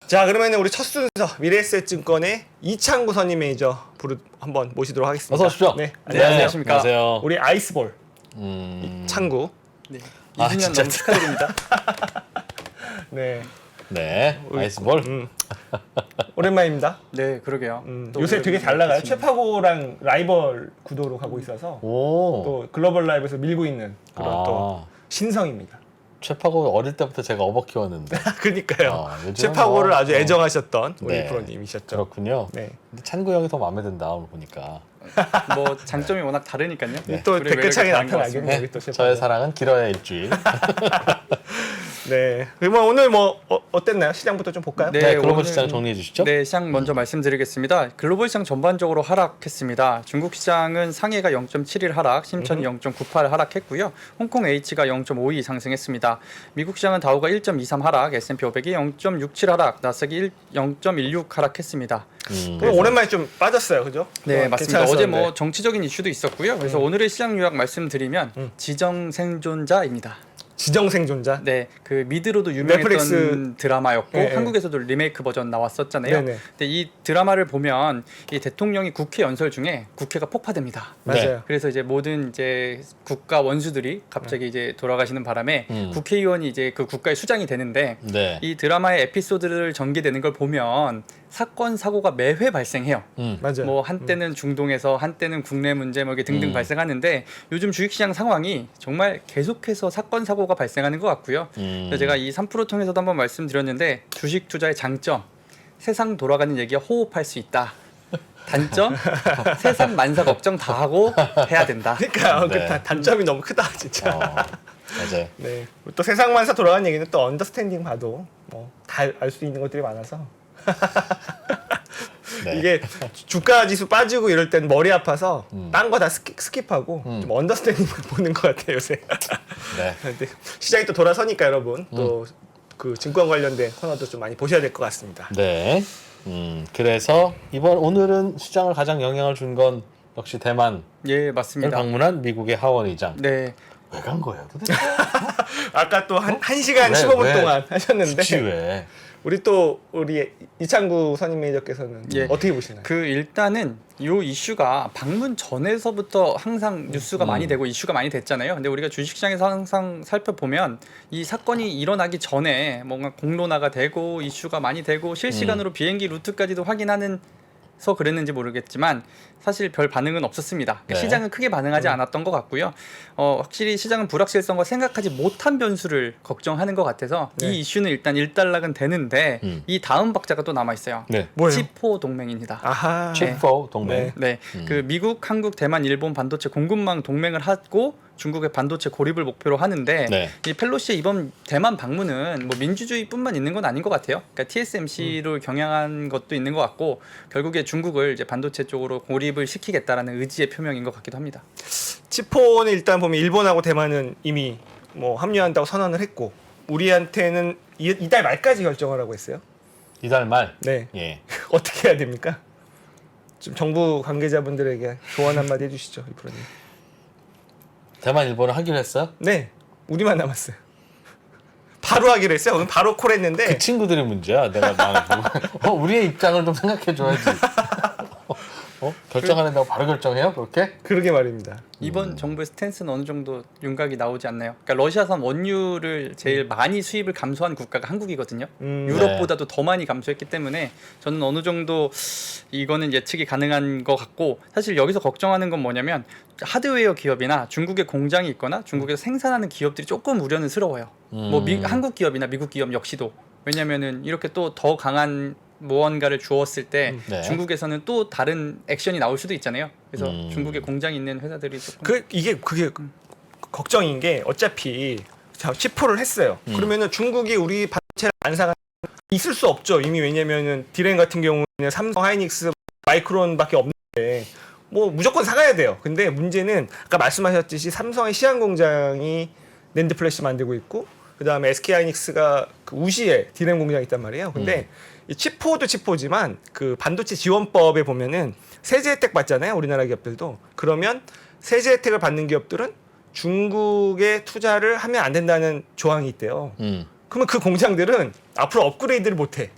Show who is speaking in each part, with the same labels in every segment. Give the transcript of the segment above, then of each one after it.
Speaker 1: 자, 그러면 우리 첫 순서 미래에셋증권의 이창구 선임 매니저 한번 모시도록 하겠습니다.
Speaker 2: 어서 오십시오.
Speaker 1: 네,
Speaker 3: 네, 안녕하십니까.
Speaker 2: 안녕하세요.
Speaker 1: 우리 아이스볼 창구.
Speaker 3: 네.
Speaker 2: 아,
Speaker 3: 2주년
Speaker 2: 진짜.
Speaker 3: 너무 축하드립니다.
Speaker 1: 네,
Speaker 2: 네, 아이스볼.
Speaker 1: 오랜만입니다.
Speaker 3: 네, 그러게요. 또
Speaker 1: 요새 되게 잘 나가요.
Speaker 3: 뵙겠습니다.
Speaker 1: 최파고랑 라이벌 구도로 가고 있어서
Speaker 2: 오.
Speaker 1: 또 글로벌 라이브에서 밀고 있는 그런 또 신성입니다.
Speaker 2: 최파고 어릴 때부터 제가 업어 키웠는데.
Speaker 1: 그러니까요.
Speaker 2: 요즘은
Speaker 1: 최파고를
Speaker 2: 뭐,
Speaker 1: 아주 애정하셨던 우리
Speaker 2: 네.
Speaker 1: 프로님이셨죠.
Speaker 2: 그렇군요.
Speaker 1: 네.
Speaker 2: 근데 찬구 형이 더 마음에 든다 오늘 보니까.
Speaker 3: 뭐 장점이 워낙 다르니까요.
Speaker 1: 또
Speaker 3: 둘의
Speaker 1: 댓글창에
Speaker 3: 매력이 다른 것
Speaker 1: 나타나겠네요.
Speaker 3: 같습니다.
Speaker 1: 우리 또 최파고.
Speaker 2: 저의 사랑은 길어야 일주일.
Speaker 1: 네. 그러면 오늘 뭐 어땠나요? 시장부터 좀 볼까요?
Speaker 3: 네,
Speaker 2: 네, 글로벌
Speaker 3: 오늘-
Speaker 2: 시장 정리해 주시죠.
Speaker 3: 네, 시장 먼저 말씀드리겠습니다. 글로벌 시장 전반적으로 하락했습니다. 중국 시장은 상해가 0.71 하락, 심천이 0.98 하락했고요. 홍콩 H가 0.52 상승했습니다. 미국 시장은 다우가 1.23 하락, S&P 500이 0.67 하락, 나스닥이 0.16 하락했습니다.
Speaker 1: 오늘 오랜만에 좀 빠졌어요, 그죠?
Speaker 3: 네, 맞습니다. 어제
Speaker 1: 괜찮았었는데.
Speaker 3: 뭐 정치적인 이슈도 있었고요. 그래서 오늘의 시장 요약 말씀드리면 지정생존자입니다.
Speaker 1: 지정생존자.
Speaker 3: 네, 그 미드로도 유명했던
Speaker 1: 넷플릭스
Speaker 3: 드라마였고
Speaker 1: 네, 네.
Speaker 3: 한국에서도 리메이크 버전 나왔었잖아요.
Speaker 1: 네네.
Speaker 3: 근데 이 드라마를 보면 이 대통령이 국회 연설 중에 국회가 폭파됩니다.
Speaker 1: 맞아요.
Speaker 3: 그래서 이제 모든 이제 국가 원수들이 갑자기 이제 돌아가시는 바람에 국회의원이 이제 그 국가의 수장이 되는데
Speaker 2: 네.
Speaker 3: 이 드라마의 에피소드를 전개되는 걸 보면 사건 사고가 매회 발생해요.
Speaker 1: 맞아요.
Speaker 3: 뭐 한때는 중동에서 한때는 국내 문제 뭐 이게 등등 발생하는데 요즘 주식시장 상황이 정말 계속해서 사건 사고가 발생하는 것 같고요. 그래서 제가 이 3% 통해서도 한번 말씀드렸는데 주식 투자의 장점 세상 돌아가는 얘기가 호흡할 수 있다. 단점 세상 만사 걱정 다 하고 해야 된다.
Speaker 1: 그러니까
Speaker 2: 네.
Speaker 1: 그 단점이 너무 크다, 진짜.
Speaker 2: 맞아요.
Speaker 1: 네. 또 세상만사 돌아가는 얘기는 또 언더스탠딩 봐도 뭐 다 알 수 있는 것들이 많아서.
Speaker 2: 네.
Speaker 1: 이게 주가 지수 빠지고 이럴 땐 머리 아파서 딴 거 다 스킵하고 좀 언더스탠딩 보는 것 같아요, 요새.
Speaker 2: 네.
Speaker 1: 근데 시장이 또 돌아서니까 여러분 또 그 증권 관련된 코너도 좀 많이 보셔야 될 것 같습니다.
Speaker 2: 네. 그래서 오늘은 시장을 가장 영향을 준 건 역시 대만을
Speaker 3: 예, 맞습니다.
Speaker 2: 방문한 미국의 하원 의장.
Speaker 3: 네.
Speaker 2: 왜 간 거예요, 도대체?
Speaker 1: 아까 또 한 1시간
Speaker 2: 왜,
Speaker 1: 15분
Speaker 2: 왜?
Speaker 1: 동안 하셨는데
Speaker 2: 굳이 왜?
Speaker 1: 우리 이창구 선임 매니저께서는
Speaker 3: 예.
Speaker 1: 어떻게 보시나요?
Speaker 3: 그 일단은 요 이슈가 방문 전에서부터 항상 뉴스가 많이 되고 이슈가 많이 됐잖아요. 근데 우리가 주식시장에서 항상 살펴보면 이 사건이 일어나기 전에 뭔가 공론화가 되고 이슈가 많이 되고 실시간으로 비행기 루트까지도 확인하는 서 그랬는지 모르겠지만 사실 별 반응은 없었습니다. 그러니까
Speaker 2: 네.
Speaker 3: 시장은 크게 반응하지 않았던 것 같고요. 확실히 시장은 불확실성과 생각하지 못한 변수를 걱정하는 것 같아서
Speaker 1: 네.
Speaker 3: 이 이슈는 일단 일단락은 되는데 이 다음 박자가 또 남아 있어요.
Speaker 2: 네.
Speaker 1: 뭐예요?
Speaker 3: 치포 동맹입니다.
Speaker 1: 아하.
Speaker 2: 칩4 동맹.
Speaker 1: 네.
Speaker 3: 네, 그 미국, 한국, 대만, 일본 반도체 공급망 동맹을 하고 중국의 반도체 고립을 목표로 하는데
Speaker 2: 네.
Speaker 3: 이 펠로시의 이번 대만 방문은 뭐 민주주의뿐만 있는 건 아닌 것 같아요. 그러니까 TSMC를 겨냥한 것도 있는 것 같고 결국에 중국을 이제 반도체 쪽으로 고립을 시키겠다라는 의지의 표명인 것 같기도 합니다.
Speaker 1: 치포는 일단 보면 일본하고 대만은 이미 뭐 합류한다고 선언을 했고 우리한테는 이달 말까지 결정하라고 했어요.
Speaker 2: 이달 말.
Speaker 1: 네.
Speaker 2: 예.
Speaker 1: 어떻게 해야 됩니까? 좀 정부 관계자분들에게 조언 한마디 해주시죠, 이 프로님.
Speaker 2: 대만 일본을 하기로 했어요?
Speaker 1: 네, 우리만 남았어요. 바로 하기로 했어요. 오늘 바로 콜했는데
Speaker 2: 그 친구들이 문제야. 내가 우리의 입장을 좀 생각해 줘야지. 결정 안 한다고 바로 결정해요? 그렇게?
Speaker 1: 그러게 말입니다.
Speaker 3: 이번 정부의 스탠스는 어느 정도 윤곽이 나오지 않나요? 그러니까 러시아산 원유를 제일 많이 수입을 감소한 국가가 한국이거든요. 유럽보다도 더 많이 감소했기 때문에 저는 어느 정도 이거는 예측이 가능한 것 같고 사실 여기서 걱정하는 건 뭐냐면 하드웨어 기업이나 중국에 공장이 있거나 중국에서 생산하는 기업들이 조금 우려스러워요. 뭐 한국 기업이나 미국 기업 역시도 왜냐면은 이렇게 또 더 강한 무언가를 주었을 때
Speaker 2: 네.
Speaker 3: 중국에서는 또 다른 액션이 나올 수도 있잖아요. 그래서 중국에 공장이 있는 회사들이 조금
Speaker 1: 그게 걱정인 게 어차피 치포를 했어요. 그러면은 중국이 우리 반도체를 안 사가 있을 수 없죠. 이미 왜냐면은 디램 같은 경우는 삼성, 하이닉스, 마이크론밖에 없는데 뭐 무조건 사가야 돼요. 근데 문제는 아까 말씀하셨듯이 삼성의 시안 공장이 낸드 플래시 만들고 있고 그다음에 SK 하이닉스가 그 우시에 디램 공장이 있단 말이에요. 근데 이 치포도 치포지만 그 반도체 지원법에 보면은 세제 혜택 받잖아요. 우리나라 기업들도. 그러면 세제 혜택을 받는 기업들은 중국에 투자를 하면 안 된다는 조항이 있대요. 그러면 그 공장들은 앞으로 업그레이드를 못 해.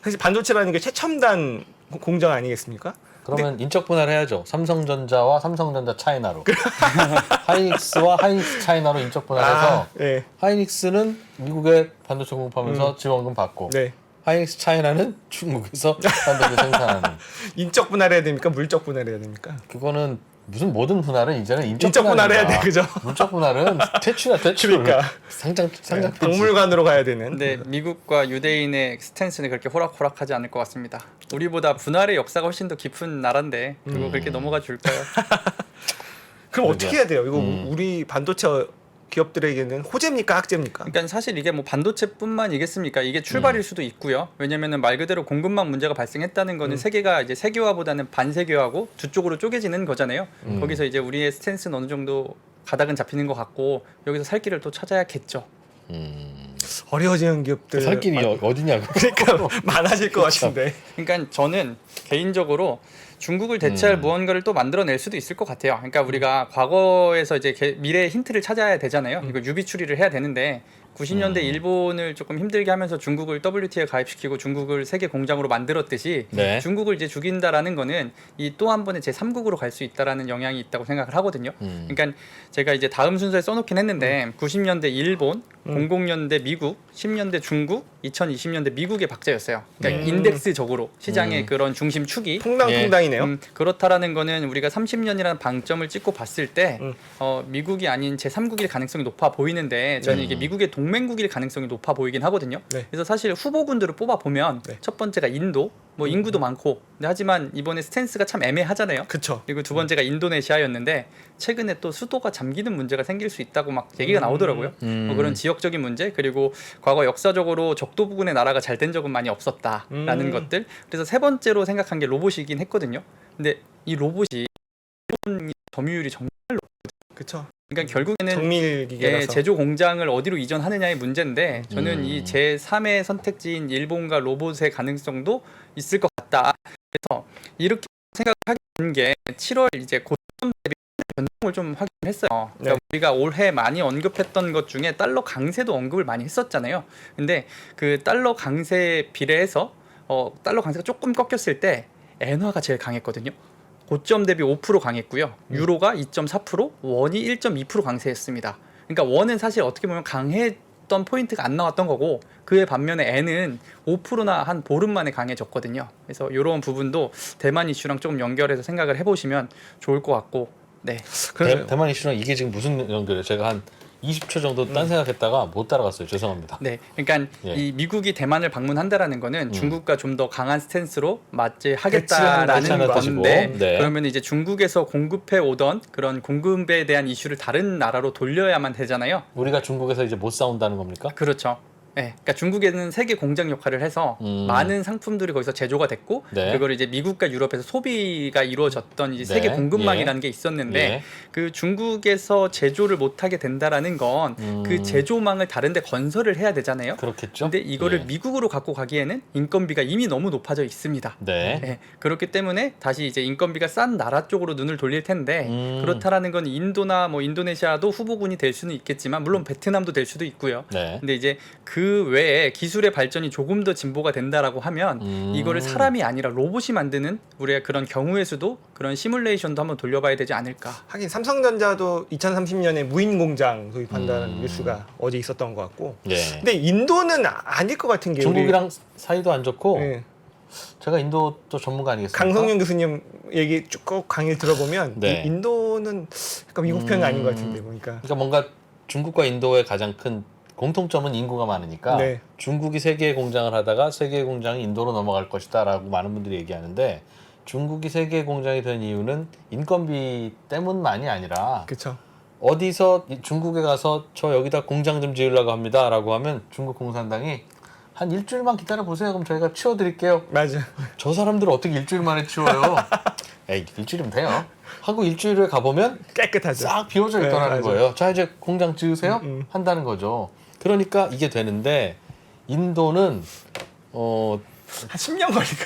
Speaker 1: 사실 반도체라는 게 최첨단 공정 아니겠습니까?
Speaker 2: 그러면 인적 분할을 해야죠. 삼성전자와 삼성전자 차이나로. 하이닉스와 하이닉스 차이나로 인적 분할해서
Speaker 1: 네.
Speaker 2: 하이닉스는 미국에 반도체 공급하면서 지원금 받고
Speaker 1: 네.
Speaker 2: 하이닉스 차이나는 중국에서 반도체 생산하는.
Speaker 1: 인적 분할해야 됩니까? 물적 분할해야 됩니까?
Speaker 2: 그거는 무슨 모든 분할은 이제는 인적
Speaker 1: 인적 분할해야 돼, 그죠?
Speaker 2: 물적 분할은 퇴출이야 퇴출.
Speaker 1: 그러니까.
Speaker 2: 상장
Speaker 1: 네, 박물관으로 가야 되는.
Speaker 3: 근데 미국과 유대인의 스탠스는 그렇게 호락호락하지 않을 것 같습니다. 우리보다 분할의 역사가 훨씬 더 깊은 나라인데 그거 그렇게 넘어가 줄까요?
Speaker 1: 그럼
Speaker 2: 그러게요.
Speaker 1: 어떻게 해야 돼요? 이거 우리 반도체 기업들에게는 호재입니까, 악재입니까?
Speaker 3: 그러니까 사실 이게 뭐 반도체뿐만이겠습니까? 이게 출발일 수도 있고요. 왜냐면은 말 그대로 공급망 문제가 발생했다는 거는 세계가 이제 세계화보다는 반세계화고 두 쪽으로 쪼개지는 거잖아요. 거기서 이제 우리의 스탠스는 어느 정도 가닥은 잡히는 것 같고 여기서 살 길을 또 찾아야겠죠.
Speaker 1: 어려워지는 기업들
Speaker 2: 살 길이 어디냐고.
Speaker 1: 그러니까 많아질 것 같은데.
Speaker 3: 그러니까 저는 개인적으로 중국을 대체할 무언가를 또 만들어낼 수도 있을 것 같아요. 그러니까 우리가 과거에서 이제 미래의 힌트를 찾아야 되잖아요. 이거 유비 추리를 해야 되는데 90년대 일본을 조금 힘들게 하면서 중국을 WTO에 가입시키고 중국을 세계 공장으로 만들었듯이
Speaker 2: 네.
Speaker 3: 중국을 이제 죽인다라는 거는 이 또 한 번의 제3국으로 갈 수 있다라는 영향이 있다고 생각을 하거든요. 그러니까 제가 이제 다음 순서에 써놓긴 했는데 90년대 일본, 00년대 미국, 10년대 중국, 2020년대 미국의 박자였어요. 그러니까 인덱스적으로 시장의 그런 중심 축이
Speaker 1: 퐁당퐁당이네요.
Speaker 3: 그렇다라는 거는 우리가 30년이라는 방점을 찍고 봤을 때 미국이 아닌 제3국일 가능성이 높아 보이는데 저는 이게 미국의 동맹국일 가능성이 높아 보이긴 하거든요.
Speaker 1: 네.
Speaker 3: 그래서 사실 후보군들을 뽑아 보면
Speaker 1: 네.
Speaker 3: 첫 번째가 인도, 뭐 인구도 많고, 근데 하지만 이번에 스탠스가 참 애매하잖아요.
Speaker 1: 그렇죠.
Speaker 3: 그리고 두 번째가 인도네시아였는데 최근에 또 수도가 잠기는 문제가 생길 수 있다고 막 얘기가 나오더라고요. 뭐 그런 지역적인 문제 그리고 과거 역사적으로 적도 부근의 나라가 잘 된 적은 많이 없었다라는 것들. 그래서 세 번째로 생각한 게 로봇이긴 했거든요. 근데 이 로봇이 일본 점유율이 정말
Speaker 1: 그렇죠.
Speaker 3: 그러니까 결국에는
Speaker 1: 정밀 기계라서.
Speaker 3: 제조 공장을 어디로 이전하느냐의 문제인데 저는 이 제3의 선택지인 일본과 로봇의 가능성도 있을 것 같다. 그래서 이렇게 생각하게 된 게 7월 이제 고점 대비 변동을 좀 확인했어요. 그러니까
Speaker 1: 네.
Speaker 3: 우리가 올해 많이 언급했던 것 중에 달러 강세도 언급을 많이 했었잖아요. 근데 그 달러 강세에 비례해서 달러 강세가 조금 꺾였을 때 엔화가 제일 강했거든요. 고점 대비 5% 강했고요. 유로가 2.4%, 원이 1.2% 강세했습니다. 그러니까 원은 사실 어떻게 보면 강했던 포인트가 안 나왔던 거고 그에 반면에 N은 5%나 한 보름 만에 강해졌거든요. 그래서 이런 부분도 대만 이슈랑 조금 연결해서 생각을 해보시면 좋을 것 같고 네.
Speaker 2: 대만 이슈랑 이게 지금 무슨 연결이에요? 제가 한 20초 정도 딴 생각했다가 못 따라갔어요. 죄송합니다.
Speaker 3: 네, 그러니까
Speaker 2: 예.
Speaker 3: 이 미국이 대만을 방문한다라는 거는 중국과 좀 더 강한 스탠스로
Speaker 1: 대치하는
Speaker 3: 맞이하겠다라는
Speaker 2: 뜻이고.
Speaker 3: 건데
Speaker 2: 네.
Speaker 3: 그러면 이제 중국에서 공급해 오던 그런 공급에 대한 이슈를 다른 나라로 돌려야만 되잖아요.
Speaker 2: 우리가 중국에서 이제 못 싸운다는 겁니까?
Speaker 3: 그렇죠. 네, 그러니까 중국에는 세계 공장 역할을 해서 많은 상품들이 거기서 제조가 됐고
Speaker 2: 네.
Speaker 3: 그걸 이제 미국과 유럽에서 소비가 이루어졌던 이제
Speaker 2: 네.
Speaker 3: 세계 공급망이라는 게 있었는데
Speaker 2: 예.
Speaker 3: 그 중국에서 제조를 못하게 된다라는 건 그 제조망을 다른데 건설을 해야 되잖아요.
Speaker 2: 그렇겠죠.
Speaker 3: 근데 이거를
Speaker 2: 예.
Speaker 3: 미국으로 갖고 가기에는 인건비가 이미 너무 높아져 있습니다.
Speaker 2: 네.
Speaker 3: 네, 그렇기 때문에 다시 이제 인건비가 싼 나라 쪽으로 눈을 돌릴 텐데 그렇다라는 건 인도나 뭐 인도네시아도 후보군이 될 수는 있겠지만 물론 베트남도 될 수도 있고요.
Speaker 2: 네.
Speaker 3: 근데 이제 그 외에 기술의 발전이 조금 더 진보가 된다라고 하면 이거를 사람이 아니라 로봇이 만드는 우리가 그런 경우의 수도 그런 시뮬레이션도 한번 돌려봐야 되지 않을까.
Speaker 1: 하긴 삼성전자도 2030년에 무인 공장 도입한다는 뉴스가 어제 있었던 것 같고.
Speaker 2: 네.
Speaker 1: 근데 인도는 아닐 것 같은 게
Speaker 2: 중국이랑 사이도 안 좋고
Speaker 1: 우리, 네.
Speaker 2: 제가 인도 또 전문가 아니겠습니까?
Speaker 1: 강성윤 교수님 얘기 쭉 강의를 들어보면
Speaker 2: 네.
Speaker 1: 인도는 약간 미국 편은 아닌 것 같은데 보니까.
Speaker 2: 그러니까 뭔가 중국과 인도의 가장 큰 공통점은 인구가 많으니까
Speaker 1: 네.
Speaker 2: 중국이 세계의 공장을 하다가 세계의 공장이 인도로 넘어갈 것이다라고 많은 분들이 얘기하는데 중국이 세계의 공장이 된 이유는 인건비 때문만이 아니라
Speaker 1: 그렇죠.
Speaker 2: 어디서 중국에 가서 저 여기다 공장 좀 지으려고 합니다라고 하면 중국 공산당이 한 일주일만 기다려 보세요. 그럼 저희가 치워드릴게요.
Speaker 1: 맞아.
Speaker 2: 저 사람들 어떻게 일주일 만에 치워요? 에이 일주일이면 돼요. 하고 일주일 후에 가보면
Speaker 1: 깨끗하죠.
Speaker 2: 싹 비워져
Speaker 1: 네,
Speaker 2: 있더라는
Speaker 1: 맞아요.
Speaker 2: 거예요. 자 이제 공장 지으세요? 한다는 거죠. 그러니까 이게 되는데 인도는
Speaker 1: 한 10년 걸릴까.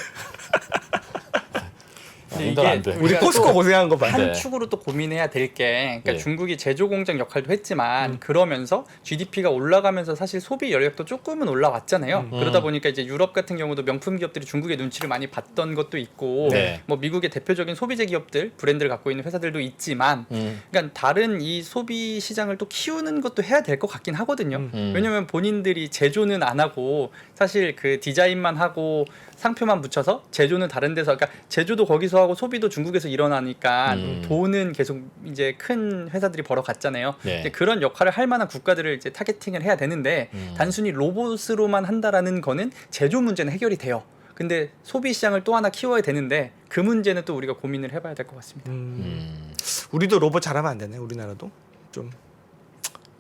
Speaker 2: 인도는 안 돼.
Speaker 1: 우리 코스코 고생한 거 봐.
Speaker 3: 한
Speaker 2: 네.
Speaker 3: 축으로 또 고민해야 될 게, 그러니까
Speaker 2: 예.
Speaker 3: 중국이 제조 공장 역할도 했지만 그러면서 GDP가 올라가면서 사실 소비 여력도 조금은 올라왔잖아요. 그러다 보니까 이제 유럽 같은 경우도 명품 기업들이 중국의 눈치를 많이 봤던 것도 있고,
Speaker 2: 네.
Speaker 3: 뭐 미국의 대표적인 소비재 기업들 브랜드를 갖고 있는 회사들도 있지만, 그러니까 다른 이 소비 시장을 또 키우는 것도 해야 될 것 같긴 하거든요. 왜냐면 본인들이 제조는 안 하고 사실 그 디자인만 하고 상표만 붙여서 제조는 다른 데서, 그러니까 제조도 거기서 하고 소비도 중국에서 일어나니까 돈은 계속 이제 큰 회사들이 벌어갔잖아요.
Speaker 2: 네.
Speaker 3: 이제 그런 역할을 할 만한 국가들을 이제 타겟팅을 해야 되는데 단순히 로봇으로만 한다라는 거는 제조 문제는 해결이 돼요. 근데 소비 시장을 또 하나 키워야 되는데 그 문제는 또 우리가 고민을 해봐야 될 것 같습니다.
Speaker 1: 우리도 로봇 잘하면 안 되네. 우리나라도 좀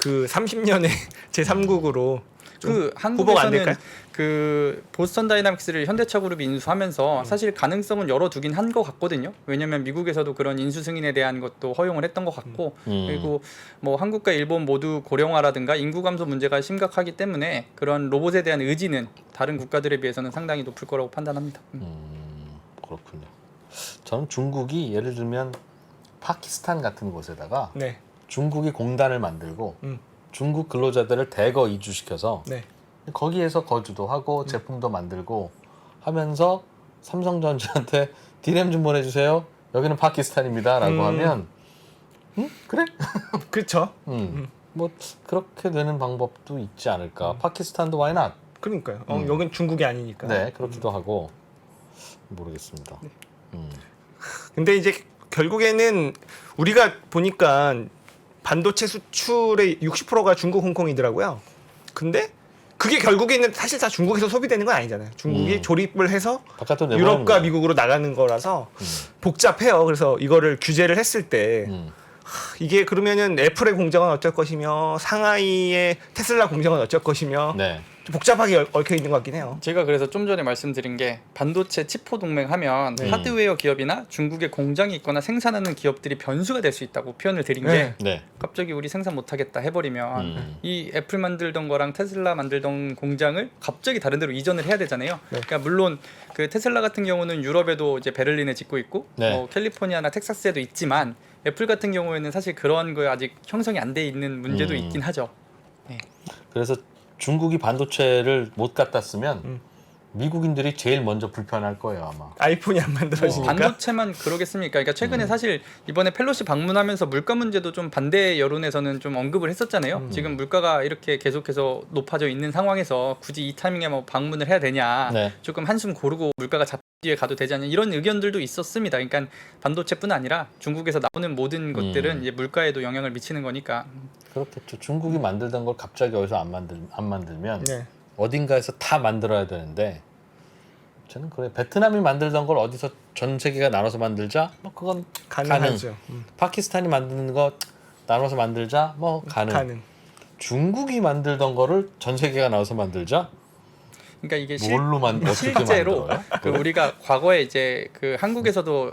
Speaker 1: 그 30년에 제 3국으로
Speaker 3: 그
Speaker 1: 후보가 안 될까요?
Speaker 3: 한국에서는 그 보스턴 다이나믹스를 현대차 그룹이 인수하면서 사실 가능성은 열어두긴 한 것 같거든요. 왜냐하면 미국에서도 그런 인수 승인에 대한 것도 허용을 했던 것 같고, 그리고 뭐 한국과 일본 모두 고령화라든가 인구 감소 문제가 심각하기 때문에 그런 로봇에 대한 의지는 다른 국가들에 비해서는 상당히 높을 거라고 판단합니다.
Speaker 2: 그렇군요. 저는 중국이 예를 들면 파키스탄 같은 곳에다가
Speaker 1: 네.
Speaker 2: 중국이 공단을 만들고 중국 근로자들을 대거 이주시켜서
Speaker 1: 네.
Speaker 2: 거기에서 거주도 하고 제품도 만들고 하면서 삼성전자한테 디램 좀 보내주세요. 여기는 파키스탄입니다라고 하면 그래?
Speaker 1: 그렇죠.
Speaker 2: 뭐 그렇게 되는 방법도 있지 않을까. 파키스탄도 why not?
Speaker 1: 그러니까요. 여긴 중국이 아니니까.
Speaker 2: 네, 그렇기도 하고 모르겠습니다.
Speaker 1: 근데 이제 결국에는 우리가 보니까 반도체 수출의 60%가 중국, 홍콩이더라고요. 근데 그게 결국에는 사실 다 중국에서 소비되는 건 아니잖아요. 중국이 조립을 해서
Speaker 2: 바깥으로 내보내는
Speaker 1: 유럽과
Speaker 2: 거예요.
Speaker 1: 미국으로 나가는 거라서 복잡해요. 그래서 이거를 규제를 했을 때 이게 그러면은 애플의 공장은 어쩔 것이며 상하이의 테슬라 공장은 어쩔 것이며
Speaker 2: 네.
Speaker 1: 좀 복잡하게 얽혀 있는 것 같긴 해요.
Speaker 3: 제가 그래서 좀 전에 말씀드린 게 반도체 치포 동맹 하면 하드웨어 기업이나 중국에 공장이 있거나 생산하는 기업들이 변수가 될 수 있다고 표현을 드린 게
Speaker 1: 네.
Speaker 2: 네.
Speaker 3: 갑자기 우리 생산 못하겠다 해버리면 이 애플 만들던 거랑 테슬라 만들던 공장을 갑자기 다른 데로 이전을 해야 되잖아요. 그러니까 물론 그 테슬라 같은 경우는 유럽에도 이제 베를린에 짓고 있고
Speaker 2: 네.
Speaker 3: 뭐 캘리포니아나 텍사스에도 있지만 애플 같은 경우에는 사실 그런 거에 아직 형성이 안 돼 있는 문제도 있긴 하죠. 네.
Speaker 2: 그래서 중국이 반도체를 못 갖다 쓰면 미국인들이 제일 먼저 불편할 거예요 아마.
Speaker 1: 아이폰이 안 만들어지니까.
Speaker 3: 반도체만 그러겠습니까? 그러니까 최근에 사실 이번에 펠로시 방문하면서 물가 문제도 좀 반대 여론에서는 좀 언급을 했었잖아요. 지금 물가가 이렇게 계속해서 높아져 있는 상황에서 굳이 이 타이밍에 뭐 방문을 해야 되냐,
Speaker 2: 네.
Speaker 3: 조금 한숨 고르고 물가가 뒤에 가도 되지 않냐 이런 의견들도 있었습니다. 그러니까 반도체뿐 아니라 중국에서 나오는 모든 것들은 이제 물가에도 영향을 미치는 거니까.
Speaker 2: 그렇겠죠. 중국이 만들던 걸 갑자기 어디서 안 만들면
Speaker 1: 네.
Speaker 2: 어딘가에서 다 만들어야 되는데 저는 그래 베트남이 만들던 걸 어디서 전 세계가 나눠서 만들자 뭐 그건
Speaker 1: 가능하죠.
Speaker 2: 파키스탄이 만드는 거 나눠서 만들자 뭐 가능. 중국이 만들던 거를 전 세계가 나눠서 만들자
Speaker 3: 그러니까 이게
Speaker 2: 어떻게
Speaker 3: 실제로
Speaker 2: 만들어요?
Speaker 3: 그 우리가 과거에 이제 그 한국에서도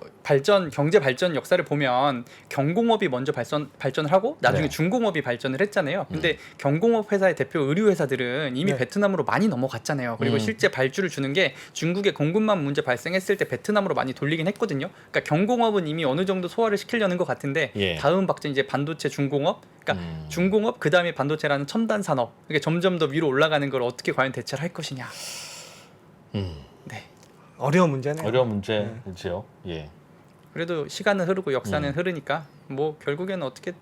Speaker 3: 경제 발전 역사를 보면 경공업이 먼저 발전을 하고 나중에
Speaker 2: 네.
Speaker 3: 중공업이 발전을 했잖아요. 근데 경공업 회사의 대표 의류 회사들은 이미
Speaker 1: 네.
Speaker 3: 베트남으로 많이 넘어갔잖아요. 그리고 실제 발주를 주는 게 중국의 공급망 문제 발생했을 때 베트남으로 많이 돌리긴 했거든요. 그러니까 경공업은 이미 어느 정도 소화를 시키려는 것 같은데
Speaker 2: 예.
Speaker 3: 다음 박자 이제 반도체 중공업, 그러니까 중공업 그 다음에 반도체라는 첨단 산업, 이게 점점 더 위로 올라가는 걸 어떻게 과연 대처를 할 것이냐. 네.
Speaker 1: 어려운 문제네요.
Speaker 2: 어려운 문제지요. 예.
Speaker 3: 그래도 시간은 흐르고 역사는 흐르니까 뭐 결국에는 어떻게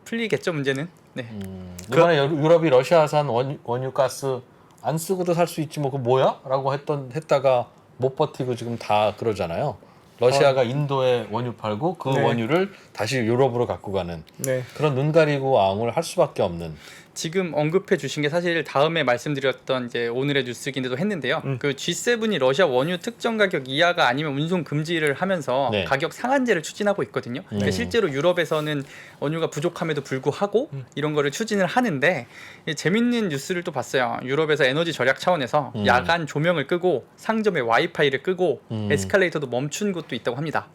Speaker 3: 풀리겠죠 문제는. 네.
Speaker 2: 이번에 유럽이 러시아산 원유 가스 안 쓰고도 살 수 있지 뭐 그 뭐야?라고 했다가 못 버티고 지금 다 그러잖아요. 러시아가 인도에 원유 팔고 그
Speaker 1: 네.
Speaker 2: 원유를 다시 유럽으로 갖고 가는
Speaker 1: 네.
Speaker 2: 그런 눈 가리고 앙을 할 수밖에 없는.
Speaker 3: 지금 언급해 주신 게 사실 다음에 말씀드렸던 이제 오늘의 뉴스기도 했는데요. 그 G7이 러시아 원유 특정 가격 이하가 아니면 운송 금지를 하면서
Speaker 2: 네.
Speaker 3: 가격 상한제를 추진하고 있거든요. 그러니까 실제로 유럽에서는 원유가 부족함에도 불구하고 이런 거를 추진을 하는데 재밌는 뉴스를 또 봤어요. 유럽에서 에너지 절약 차원에서 야간 조명을 끄고 상점의 와이파이를 끄고 에스컬레이터도 멈춘 곳도 있다고 합니다.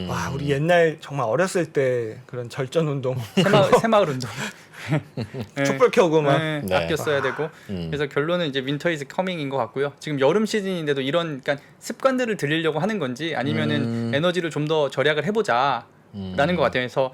Speaker 1: 와, 우리 옛날 정말 어렸을 때 그런 절전 운동
Speaker 3: 새마을 운동. 네.
Speaker 1: 촛불 켜고 막
Speaker 3: 네,
Speaker 2: 네.
Speaker 3: 아껴 써야 되고 그래서 결론은 이제 윈터 이즈 커밍인 것 같고요. 지금 여름 시즌인데도 이런 그러니까 습관들을 들이려고 하는 건지 아니면은 에너지를 좀 더 절약을 해보자라는 것 같아요. 그래서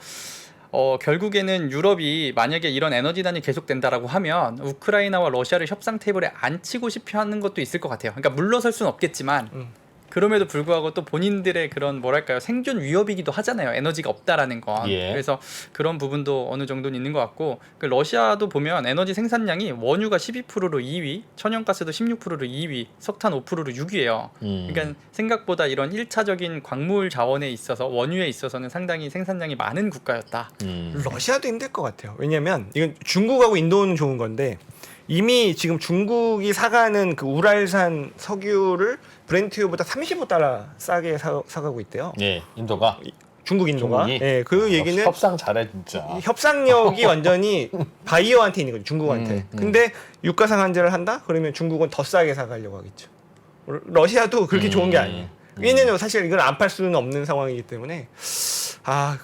Speaker 3: 결국에는 유럽이 만약에 이런 에너지단이 계속된다라고 하면 우크라이나와 러시아를 협상 테이블에 앉히고 싶어 하는 것도 있을 것 같아요. 그러니까 물러설 수는 없겠지만 그럼에도 불구하고 또 본인들의 그런 뭐랄까요 생존 위협이기도 하잖아요. 에너지가 없다라는 건.
Speaker 2: 예.
Speaker 3: 그래서 그런 부분도 어느 정도는 있는 것 같고 그 러시아도 보면 에너지 생산량이 원유가 12%로 2위, 천연가스도 16%로 2위, 석탄 5%로 6위예요. 그러니까 생각보다 이런 1차적인 광물 자원에 있어서 원유에 있어서는 상당히 생산량이 많은 국가였다.
Speaker 1: 러시아도 힘들 것 같아요. 왜냐면 이건 중국하고 인도는 좋은 건데 이미 지금 중국이 사가는 그 우랄산 석유를 브렌트유보다 35달러 싸게 사가고 있대요.
Speaker 2: 예, 인도가
Speaker 1: 중국 인도가.
Speaker 2: 중국이?
Speaker 1: 예, 그 얘기는
Speaker 2: 협상 잘해 진짜.
Speaker 1: 이 협상력이 완전히 바이어한테 있는 거죠. 중국한테. 근데 유가 상한제를 한다? 그러면 중국은 더 싸게 사가려고 하겠죠. 러시아도 그렇게 좋은 게 아니에요. 왜냐면 사실 이걸 안 팔 수는 없는 상황이기 때문에.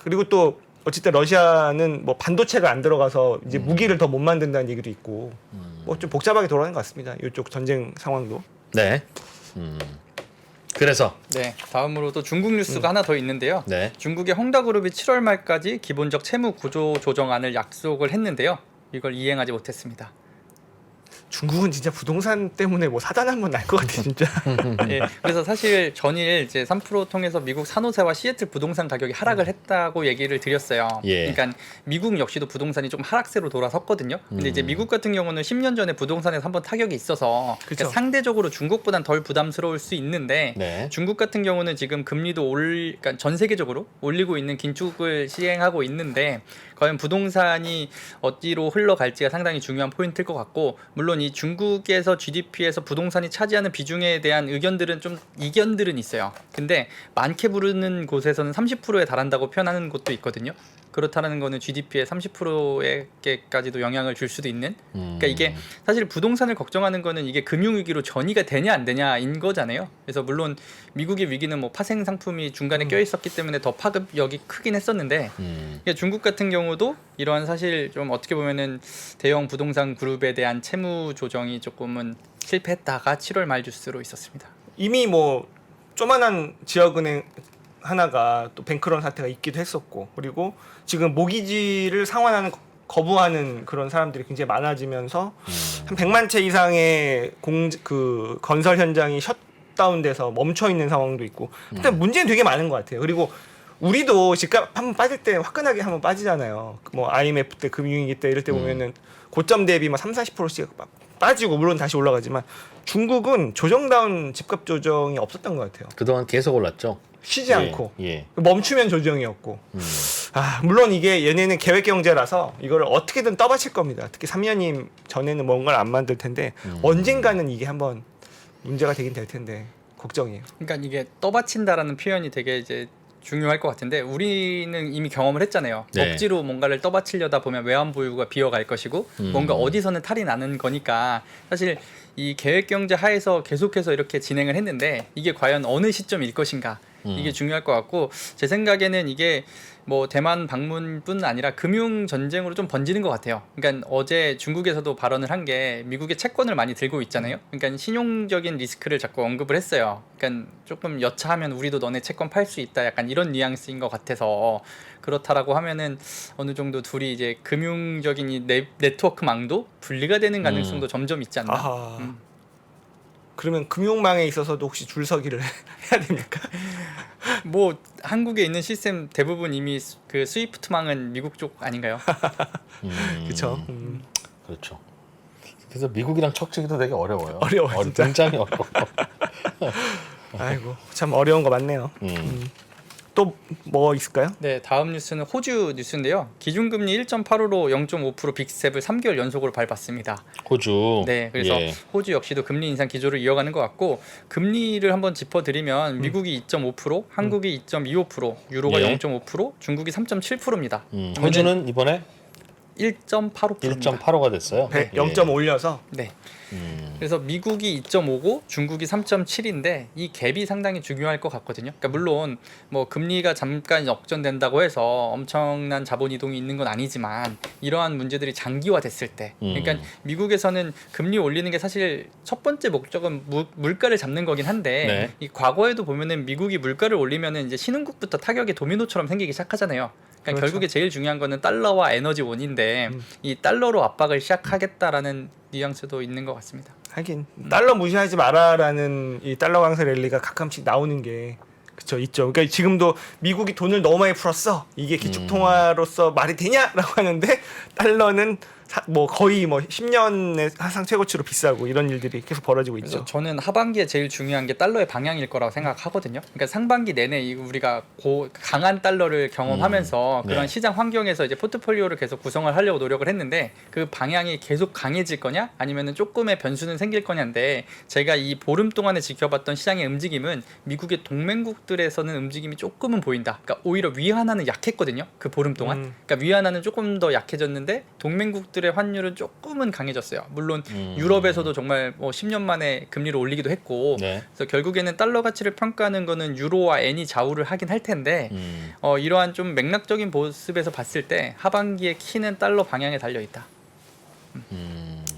Speaker 1: 그리고 또 어쨌든 러시아는 뭐 반도체가 안 들어가서 이제 무기를 더 못 만든다는 얘기도 있고 뭐 좀 복잡하게 돌아가는 것 같습니다. 이쪽 전쟁 상황도.
Speaker 2: 네. 그래서
Speaker 3: 네, 다음으로 또 중국 뉴스가 하나 더 있는데요.
Speaker 2: 네.
Speaker 3: 중국의 헝다그룹이 7월 말까지 기본적 채무 구조 조정안을 약속을 했는데요. 이걸 이행하지 못했습니다.
Speaker 1: 중국은 진짜 부동산 때문에 뭐 사단 한번 날 것 같아 진짜.
Speaker 3: 예, 그래서 사실 전일 이제 3프로 통해서 미국 산호세와 시애틀 부동산 가격이 하락을 했다고 얘기를 드렸어요.
Speaker 2: 예.
Speaker 3: 그러니까 미국 역시도 부동산이 좀 하락세로 돌아섰거든요. 근데 이제 미국 같은 경우는 10년 전에 부동산에서 한번 타격이 있어서
Speaker 1: 그쵸.
Speaker 3: 그러니까 상대적으로 중국보단 덜 부담스러울 수 있는데
Speaker 2: 네.
Speaker 3: 중국 같은 경우는 지금 금리도 그러니까 전 세계적으로 올리고 있는 긴축을 시행하고 있는데 과연 부동산이 어디로 흘러갈지가 상당히 중요한 포인트일 것 같고 물론 이 중국에서 GDP에서 부동산이 차지하는 비중에 대한 의견들은 좀 이견들은 있어요. 근데 많게 부르는 곳에서는 30%에 달한다고 표현하는 곳도 있거든요. 그렇다는 거는 GDP의 30%에까지도 영향을 줄 수도 있는. 그러니까 이게 사실 부동산을 걱정하는 거는 이게 금융위기로 전이가 되냐 안 되냐인 거잖아요. 그래서 물론 미국의 위기는 뭐 파생 상품이 중간에 껴 있었기 때문에 더 파급력이 크긴 했었는데 그러니까 중국 같은 경우도 이러한 사실 좀 어떻게 보면은 대형 부동산 그룹에 대한 채무 조정이 조금은 실패했다가 7월 말 뉴스로 있었습니다.
Speaker 1: 이미 뭐 조만한 지역은행 하나가 또 뱅크런 사태가 있기도 했었고 그리고 지금 모기지를 상환하는 거부하는 그런 사람들이 굉장히 많아지면서 한 100만 채 이상의 그 건설 현장이 셧다운돼서 멈춰 있는 상황도 있고 일단 문제는 되게 많은 것 같아요. 그리고 우리도 집값 한번 빠질 때 화끈하게 한번 빠지잖아요. 뭐 IMF 때 금융위기 때 이럴 때 보면은 고점 대비 막 30~40%씩 막 빠지고 물론 다시 올라가지만 중국은 조정다운 집값 조정이 없었던 것 같아요.
Speaker 2: 그동안 계속 올랐죠.
Speaker 1: 쉬지
Speaker 2: 예,
Speaker 1: 않고
Speaker 2: 예.
Speaker 1: 멈추면 조정이었고 물론 이게 얘네는 계획 경제라서 이걸 어떻게든 떠받칠 겁니다. 특히 3년임 전에는 뭔가를 안 만들 텐데 언젠가는 이게 한번 문제가 되긴 될 텐데 걱정이에요.
Speaker 3: 그러니까 이게 떠받친다라는 표현이 되게 이제 중요할 것 같은데 우리는 이미 경험을 했잖아요.
Speaker 2: 네.
Speaker 3: 억지로 뭔가를 떠받치려다 보면 외환 보유가 비어갈 것이고 뭔가 어디서는 탈이 나는 거니까 사실 이 계획 경제 하에서 계속해서 이렇게 진행을 했는데 이게 과연 어느 시점일 것인가 이게 중요할 것 같고 제 생각에는 이게 뭐 대만 방문뿐 아니라 금융 전쟁으로 좀 번지는 것 같아요. 그러니까 어제 중국에서도 발언을 한 게 미국의 채권을 많이 들고 있잖아요. 그러니까 신용적인 리스크를 자꾸 언급을 했어요. 그러니까 조금 여차하면 우리도 너네 채권 팔 수 있다. 약간 이런 뉘앙스인 것 같아서 그렇다라고 하면은 어느 정도 둘이 이제 금융적인 이 네트워크망도 분리가 되는 가능성도 점점 있지 않나.
Speaker 1: 아하. 그러면 금융망에 있어서도 혹시 줄서기를 해야 됩니까?
Speaker 3: 뭐 한국에 있는 시스템 대부분 이미 그 스위프트망은 미국 쪽 아닌가요?
Speaker 1: 그렇죠.
Speaker 2: 그렇죠. 그래서 미국이랑 척지기도 되게 어려워요.
Speaker 1: 어려워요, 진짜.
Speaker 2: 굉장히 어려워.
Speaker 1: 아이고 참 어려운 거 많네요. 또 뭐 있을까요?
Speaker 3: 네, 다음 뉴스는 호주 뉴스인데요. 기준금리 1.85로 0.5% 빅스텝을 3개월 연속으로 밟았습니다.
Speaker 2: 호주.
Speaker 3: 네, 그래서
Speaker 2: 예.
Speaker 3: 호주 역시도 금리 인상 기조를 이어가는 것 같고 금리를 한번 짚어드리면 미국이 2.5%, 한국이 2.25%, 유로가
Speaker 2: 예.
Speaker 3: 0.5%, 중국이 3.7%입니다.
Speaker 2: 호주는 이번에
Speaker 3: 1.85%입니다.
Speaker 2: 1.85가 됐어요.
Speaker 1: 0점 올려서
Speaker 3: 네.
Speaker 2: 음.
Speaker 3: 그래서 미국이 2.5고 중국이 3.7인데 이 갭이 상당히 중요할 것 같거든요. 그러니까 물론 뭐 금리가 잠깐 역전된다고 해서 엄청난 자본 이동이 있는 건 아니지만 이러한 문제들이 장기화됐을 때, 그러니까 미국에서는 금리 올리는 게 사실 첫 번째 목적은 물가를 잡는 거긴 한데
Speaker 2: 네.
Speaker 3: 이 과거에도 보면은 미국이 물가를 올리면은 이제 신흥국부터 타격이 도미노처럼 생기기 시작하잖아요. 그러니까
Speaker 1: 그렇죠.
Speaker 3: 결국에 제일 중요한 거는 달러와 에너지 원인데 이 달러로 압박을 시작하겠다라는 뉘앙스도 있는 것 같습니다.
Speaker 1: 하긴 달러 무시하지 마라라는 이 달러 강세 랠리가 가끔씩 나오는 게 그쵸 있죠. 그러니까 지금도 미국이 돈을 너무 많이 풀었어. 이게 기축 통화로서 말이 되냐라고 하는데 달러는 뭐 거의 뭐 10년의 사상 최고치로 비싸고 이런 일들이 계속 벌어지고
Speaker 3: 그래서
Speaker 1: 있죠.
Speaker 3: 저는 하반기에 제일 중요한 게 달러의 방향일 거라고 생각하거든요. 그러니까 상반기 내내 우리가 강한 달러를 경험하면서 그런
Speaker 2: 네.
Speaker 3: 시장 환경에서 이제 포트폴리오를 계속 구성을 하려고 노력을 했는데 그 방향이 계속 강해질 거냐 아니면은 조금의 변수는 생길 거냐인데 제가 이 보름 동안에 지켜봤던 시장의 움직임은 미국의 동맹국들에서는 움직임이 조금은 보인다. 그러니까 오히려 위안화는 약했거든요. 그 보름 동안. 그러니까 위안화는 조금 더 약해졌는데 동맹국들의 환율은 조금은 강해졌어요. 물론 유럽에서도 정말 뭐 10년 만에 금리를 올리기도 했고
Speaker 2: 네.
Speaker 3: 그래서 결국에는 달러 가치를 평가하는 거는 유로와 엔이 좌우를 하긴 할 텐데 이러한 좀 맥락적인 모습에서 봤을 때 하반기의 키는 달러 방향에 달려 있다.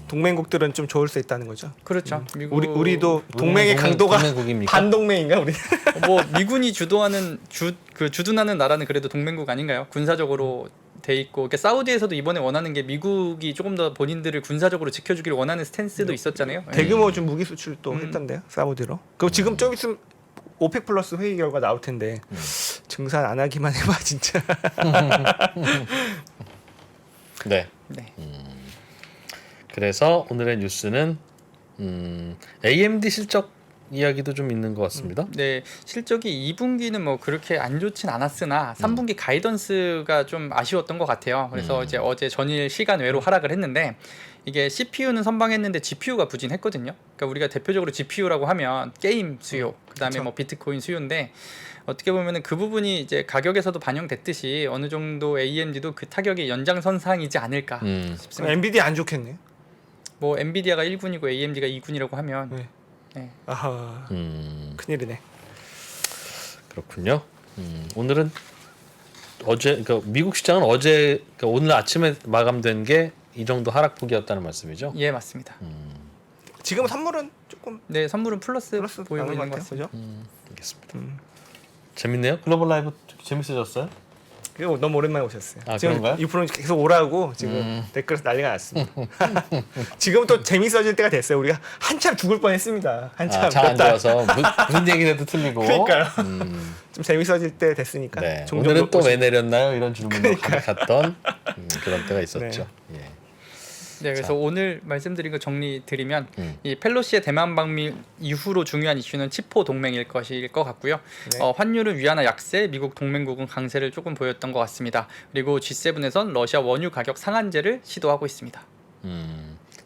Speaker 1: 동맹국들은 좀 좋을 수 있다는 거죠.
Speaker 3: 그렇죠. 미국
Speaker 1: 우리도 동맹의 강도가
Speaker 2: 동맹국입니까?
Speaker 1: 반동맹인가 우리?
Speaker 3: 뭐 미군이 주도하는 주둔하는 나라는 그래도 동맹국 아닌가요? 군사적으로 돼 있고, 그러니까 사우디에서도 이번에 원하는 게 미국이 조금 더 본인들을 군사적으로 지켜주기를 원하는 스탠스도 있었잖아요.
Speaker 1: 대규모 좀 무기 수출도 했던데요, 사우디로. 그럼 지금 좀 있으면 오펙 플러스 회의 결과 나올 텐데 증산 안 하기만 해봐 진짜.
Speaker 2: 네.
Speaker 3: 네.
Speaker 2: 그래서 오늘의 뉴스는 AMD 실적 이야기도 좀 있는 것 같습니다.
Speaker 3: 네, 실적이 2분기는 뭐 그렇게 안 좋진 않았으나 3분기 가이던스가 좀 아쉬웠던 것 같아요. 그래서 이제 어제 전일 시간 외로 하락을 했는데 이게 CPU는 선방했는데 GPU가 부진했거든요. 그러니까 우리가 대표적으로 GPU라고 하면 게임 수요, 그다음에
Speaker 1: 그쵸.
Speaker 3: 뭐 비트코인 수요인데 어떻게 보면은 그 부분이 이제 가격에서도 반영됐듯이 어느 정도 AMD도 그 타격이 연장선상이지 않을까 싶습니다.
Speaker 1: 엔비디아 안 좋겠네.
Speaker 3: 뭐 엔비디아가 1군이고 AMD가 2군이라고 하면
Speaker 1: 네.
Speaker 3: 네.
Speaker 1: 아하 큰일이네.
Speaker 2: 그렇군요. 오늘은 어제 그러니까 미국 시장은 어제 그러니까 오늘 아침에 마감된 게 이 정도 하락폭이었다는 말씀이죠.
Speaker 3: 예, 맞습니다.
Speaker 1: 지금 선물은 조금
Speaker 3: 네, 선물은 플러스 보이고
Speaker 1: 나는
Speaker 3: 있는 것
Speaker 1: 것
Speaker 3: 같습니다.
Speaker 1: 같아요.
Speaker 2: 알겠습니다. 재밌네요. 글로벌 라이브 재밌어졌어요?
Speaker 1: 그거 너무 오랜만에 오셨어요.
Speaker 2: 아,
Speaker 1: 지금
Speaker 2: 그런가요?
Speaker 1: 이 프로 계속 오라고 지금 댓글에서 난리가 났습니다. 지금 또 재밌어질 때가 됐어요. 우리가 한참 죽을 뻔했습니다. 한참
Speaker 2: 잘안 좋아서 무슨 얘기를 해도 틀리고.
Speaker 1: 그러니까요. 좀 재밌어질 때 됐으니까.
Speaker 2: 네.
Speaker 1: 종종
Speaker 2: 오늘은 또
Speaker 1: 오시-
Speaker 2: 왜 내렸나요? 이런 질문도 갔던 그런 때가 있었죠. 예.
Speaker 3: 네, 그래서
Speaker 2: 자.
Speaker 3: 오늘 말씀드린 거 정리 드리면
Speaker 2: 음.
Speaker 3: 이 펠로시의 대만 방문 이후로 중요한 이슈는 치포 동맹일 것일 것 같고요.
Speaker 1: 네.
Speaker 3: 환율은 위안화 약세, 미국 동맹국은 강세를 조금 보였던 것 같습니다. 그리고 G7에선 러시아 원유 가격 상한제를 시도하고 있습니다.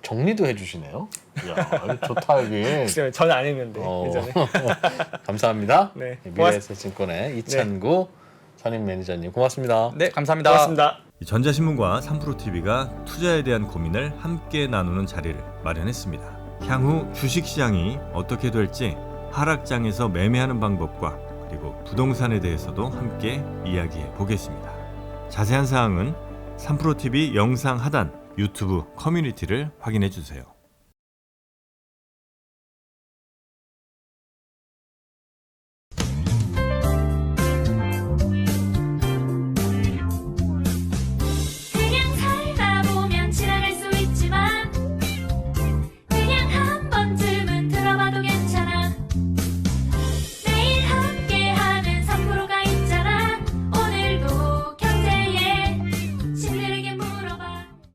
Speaker 2: 정리도 해주시네요. 야, 좋다 여기.
Speaker 1: 글쎄요, 저는 안 했는데 예전에.
Speaker 2: 감사합니다.
Speaker 1: 네,
Speaker 2: 미래에셋증권의 이찬구 선임 매니저님 고맙습니다.
Speaker 3: 네, 감사합니다.
Speaker 1: 고맙습니다.
Speaker 4: 전자신문과 3프로TV가 투자에 대한 고민을 함께 나누는 자리를 마련했습니다. 향후 주식시장이 어떻게 될지 하락장에서 매매하는 방법과 그리고 부동산에 대해서도 함께 이야기해 보겠습니다. 자세한 사항은 3프로TV 영상 하단 유튜브 커뮤니티를 확인해 주세요.